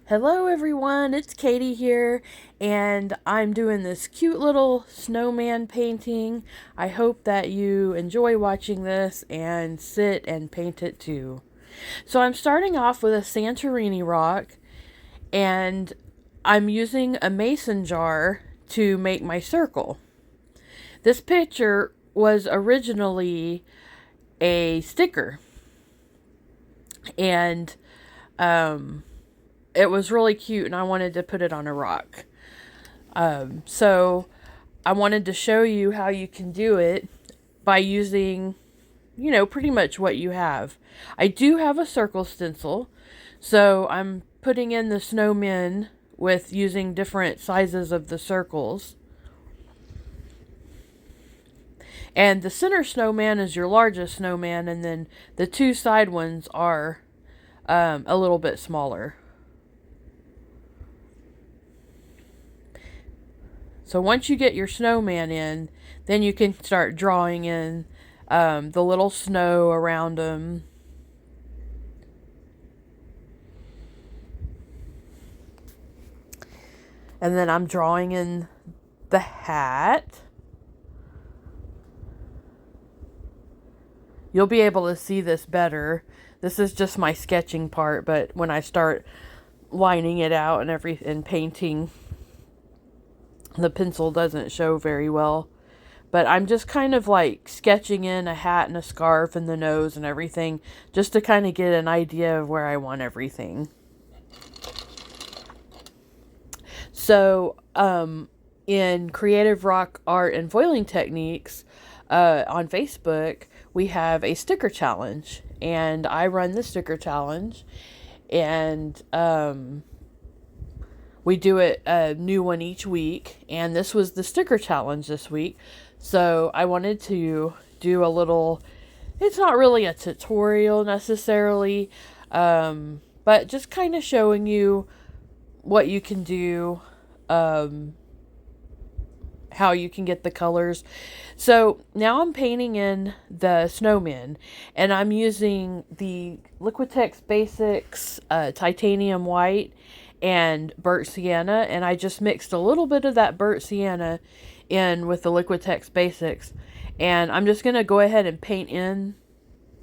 Hello everyone, it's Katie here, and I'm doing this cute little snowman painting. I hope that you enjoy watching this and sit and paint it too. So I'm starting off with a Santorini rock, and I'm using a mason jar to make my circle. This picture was originally a sticker, and it was really cute, and I wanted to put it on a rock. So I wanted to show you how you can do it by using, pretty much what you have. I do have a circle stencil, so I'm putting in the snowmen with using different sizes of the circles. And the center snowman is your largest snowman, and then the two side ones are a little bit smaller. So once you get your snowman in, then you can start drawing in the little snow around them. And then I'm drawing in the hat. You'll be able to see this better. This is just my sketching part, but when I start lining it out and painting, the pencil doesn't show very well. But I'm just kind of like sketching in a hat and a scarf and the nose and everything, just to kind of get an idea of where I want everything. So, in Creative Rock Art and Foiling Techniques on Facebook, we have a sticker challenge, and I run the sticker challenge, and we do a new one each week, and this was the sticker challenge this week. So I wanted to do a little, it's not really a tutorial necessarily, but just kind of showing you what you can do, how you can get the colors. So now I'm painting in the snowmen, and I'm using the Liquitex Basics titanium white and burnt sienna, and I just mixed a little bit of that burnt sienna in with the Liquitex Basics, and I'm just going to go ahead and paint in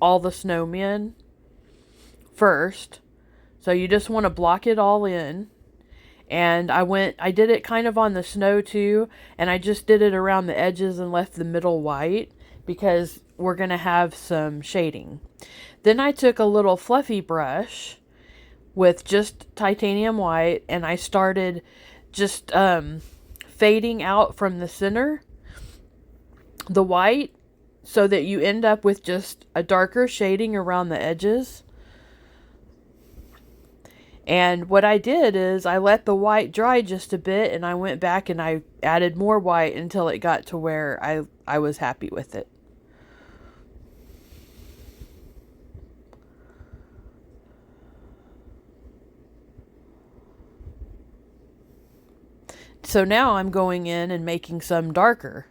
all the snowmen first. So you just want to block it all in. And I did it kind of on the snow too, and I just did it around the edges and left the middle white because we're going to have some shading. Then I took a little fluffy brush with just titanium white, and I started just fading out from the center the white so that you end up with just a darker shading around the edges. And what I did is I let the white dry just a bit, and I went back and I added more white until it got to where I was happy with it. So now I'm going in and making some darker.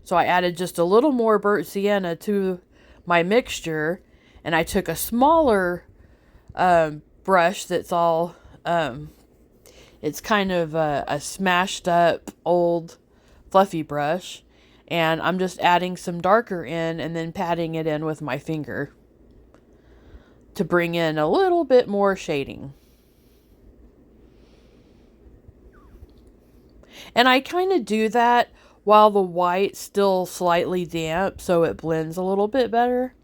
So I added just a little more burnt sienna to my mixture, and I took a smaller brush that's all, it's kind of a smashed up old fluffy brush, and I'm just adding some darker in and then patting it in with my finger to bring in a little bit more shading. And I kind of do that while the white's still slightly damp so it blends a little bit better.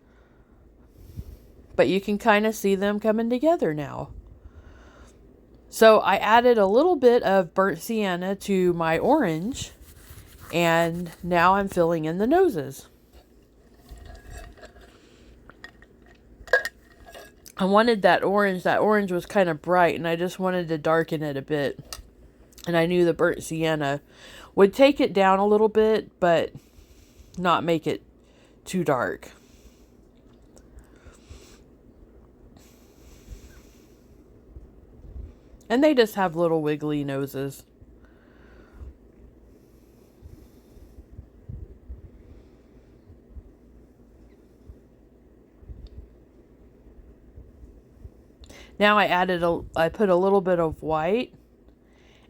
But you can kind of see them coming together now. So I added a little bit of burnt sienna to my orange, and now I'm filling in the noses. I wanted that orange. That orange was kind of bright, and I just wanted to darken it a bit. And I knew the burnt sienna would take it down a little bit, but not make it too dark. And they just have little wiggly noses. Now I put a little bit of white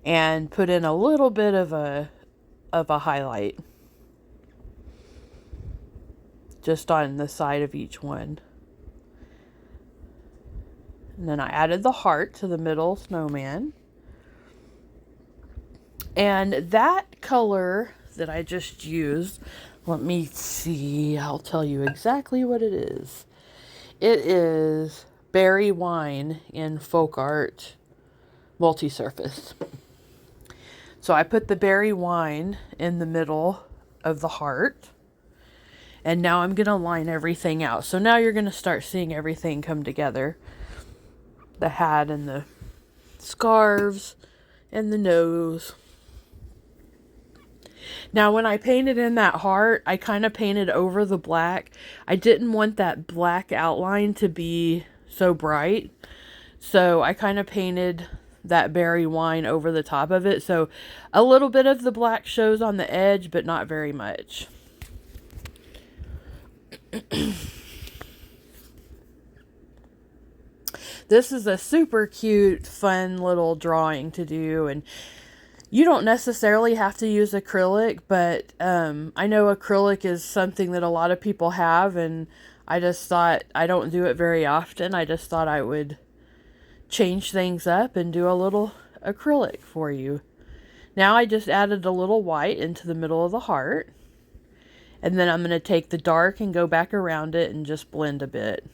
and put in a little bit of a highlight just on the side of each one. And then I added the heart to the middle snowman. And that color that I just used, let me see, I'll tell you exactly what it is. It is Berry Wine in Folkart Multi-Surface. So I put the berry wine in the middle of the heart. And now I'm going to line everything out. So now you're going to start seeing everything come together. The hat and the scarves and the nose. Now when I painted in that heart, I kind of painted over the black. I didn't want that black outline to be so bright. So I kind of painted that berry wine over the top of it. So a little bit of the black shows on the edge, but not very much. This is a super cute, fun little drawing to do, and you don't necessarily have to use acrylic, but I know acrylic is something that a lot of people have, and I just thought, I don't do it very often. I just thought I would change things up and do a little acrylic for you. Now I just added a little white into the middle of the heart, and then I'm going to take the dark and go back around it and just blend a bit.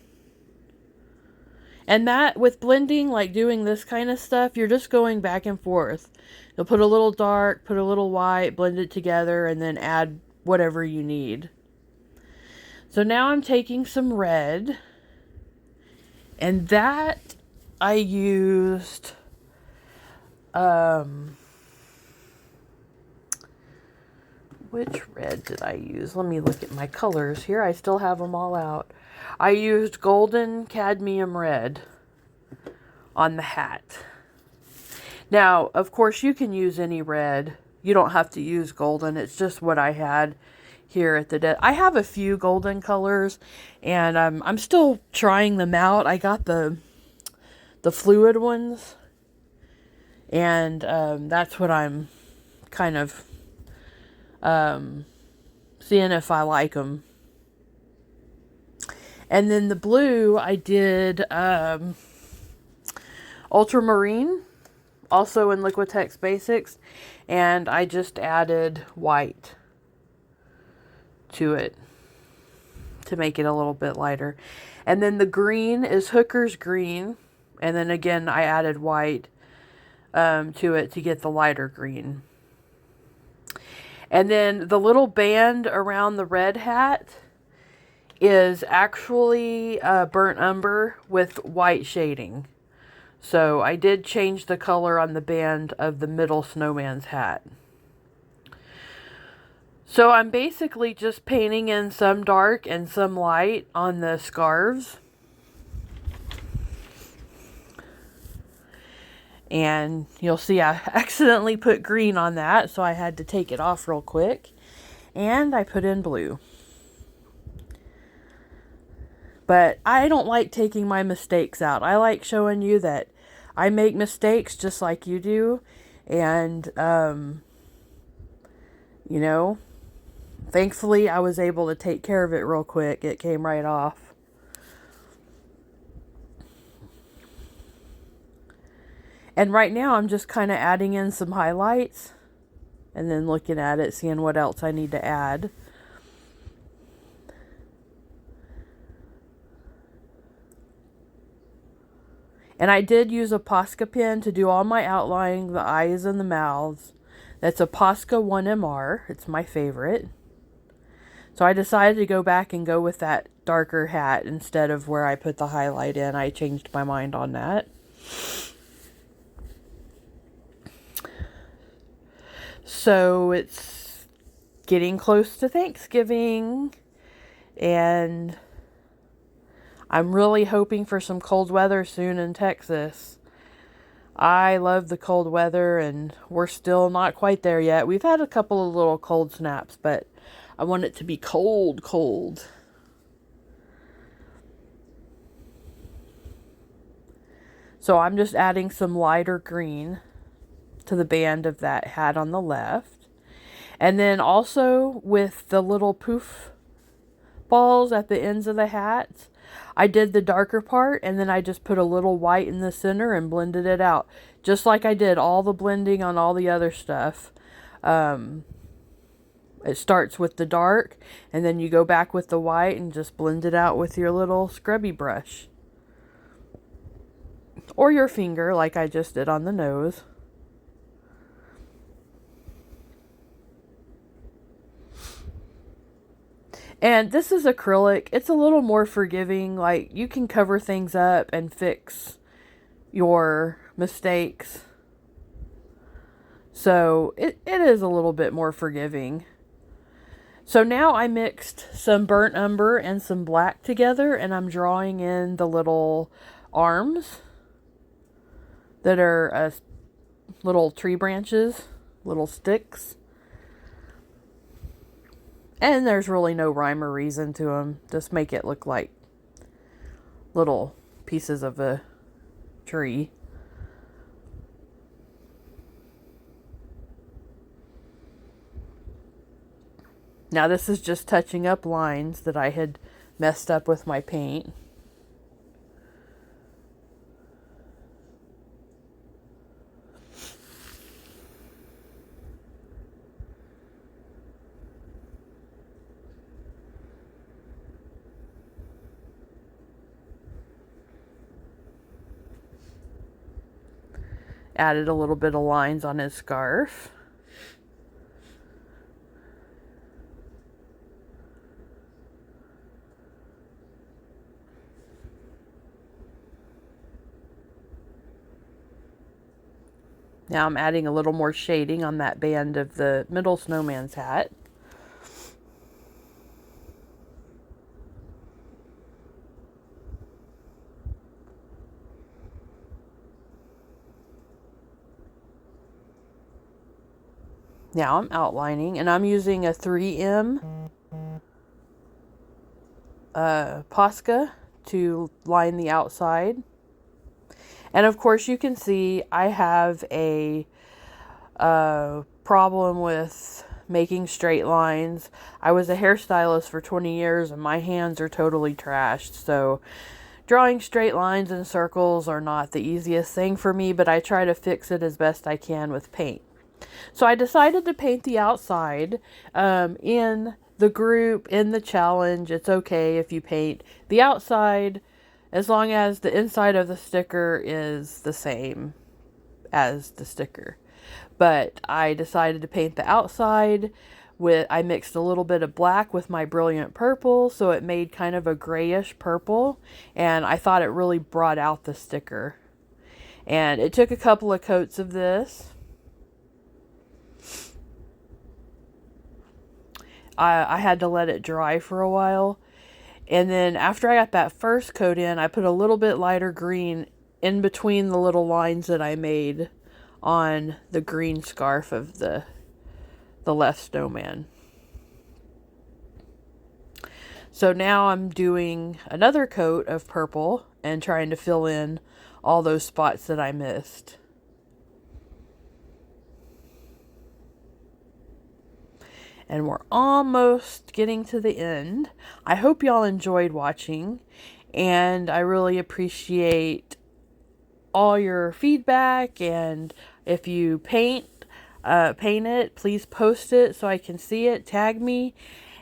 And that, with blending, like doing this kind of stuff, you're just going back and forth. You'll put a little dark, put a little white, blend it together, and then add whatever you need. So now I'm taking some red, and that I used which red did I use? Let me look at my colors here. I still have them all out. I used golden cadmium red on the hat. Now, of course, you can use any red. You don't have to use golden. It's just what I had here at the desk. I have a few golden colors, and I'm still trying them out. I got the fluid ones, and that's what I'm kind of seeing if I like them. And then the blue, I did ultramarine, also in Liquitex Basics, and I just added white to it to make it a little bit lighter. And then the green is Hooker's green, and then again I added white to it to get the lighter green. And then the little band around the red hat is actually burnt umber with white shading. So I did change the color on the band of the middle snowman's hat. So I'm basically just painting in some dark and some light on the scarves. And you'll see I accidentally put green on that, so I had to take it off real quick. And I put in blue. But I don't like taking my mistakes out. I like showing you that I make mistakes just like you do. And, you know, thankfully I was able to take care of it real quick. It came right off. And right now I'm just kind of adding in some highlights and then looking at it, seeing what else I need to add. And I did use a Posca pen to do all my outlining, the eyes and the mouths. That's a Posca 1MR. It's my favorite. So I decided to go back and go with that darker hat instead of where I put the highlight in. I changed my mind on that. So it's getting close to Thanksgiving, and I'm really hoping for some cold weather soon in Texas. I love the cold weather, and we're still not quite there yet. We've had a couple of little cold snaps, but I want it to be cold, cold. So I'm just adding some lighter green to the band of that hat on the left. And then also with the little poof balls at the ends of the hats, I did the darker part and then I just put a little white in the center and blended it out. Just like I did all the blending on all the other stuff. It starts with the dark and then you go back with the white and just blend it out with your little scrubby brush. Or your finger like I just did on the nose. And this is acrylic. It's a little more forgiving. Like, you can cover things up and fix your mistakes. So it is a little bit more forgiving. So now I mixed some burnt umber and some black together, and I'm drawing in the little arms that are little tree branches, little sticks. And there's really no rhyme or reason to them. Just make it look like little pieces of a tree. Now this is just touching up lines that I had messed up with my paint. Added a little bit of lines on his scarf. Now I'm adding a little more shading on that band of the middle snowman's hat. Now I'm outlining, and I'm using a 3M posca to line the outside. And of course you can see I have a problem with making straight lines. I was a hairstylist for 20 years and my hands are totally trashed. So drawing straight lines and circles are not the easiest thing for me, but I try to fix it as best I can with paint. So I decided to paint the outside in the group, in the challenge. It's okay if you paint the outside as long as the inside of the sticker is the same as the sticker. But I decided to paint the outside with, I mixed a little bit of black with my brilliant purple, so it made kind of a grayish purple, and I thought it really brought out the sticker. And it took a couple of coats of this. I had to let it dry for a while. And then after I got that first coat in, I put a little bit lighter green in between the little lines that I made on the green scarf of the left snowman. So now I'm doing another coat of purple and trying to fill in all those spots that I missed. And we're almost getting to the end. I hope y'all enjoyed watching, and I really appreciate all your feedback. And if you paint it, please post it so I can see it, tag me.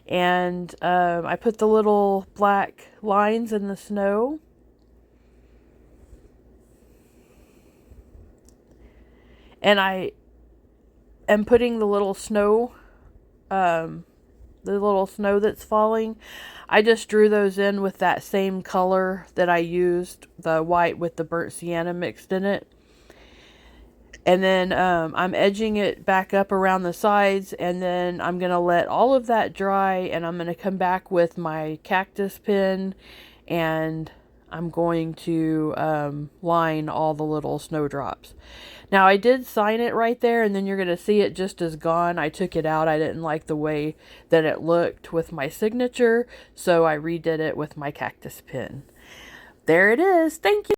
And I put the little black lines in the snow. And I am putting the little snow that's falling. I just drew those in with that same color that I used, the white with the burnt sienna mixed in it. And then I'm edging it back up around the sides, and then I'm going to let all of that dry, and I'm going to come back with my cactus pen, and I'm going to line all the little snowdrops. Now I did sign it right there, and then you're going to see it just as gone. I took it out. I didn't like the way that it looked with my signature, so I redid it with my cactus pen. There it is. Thank you.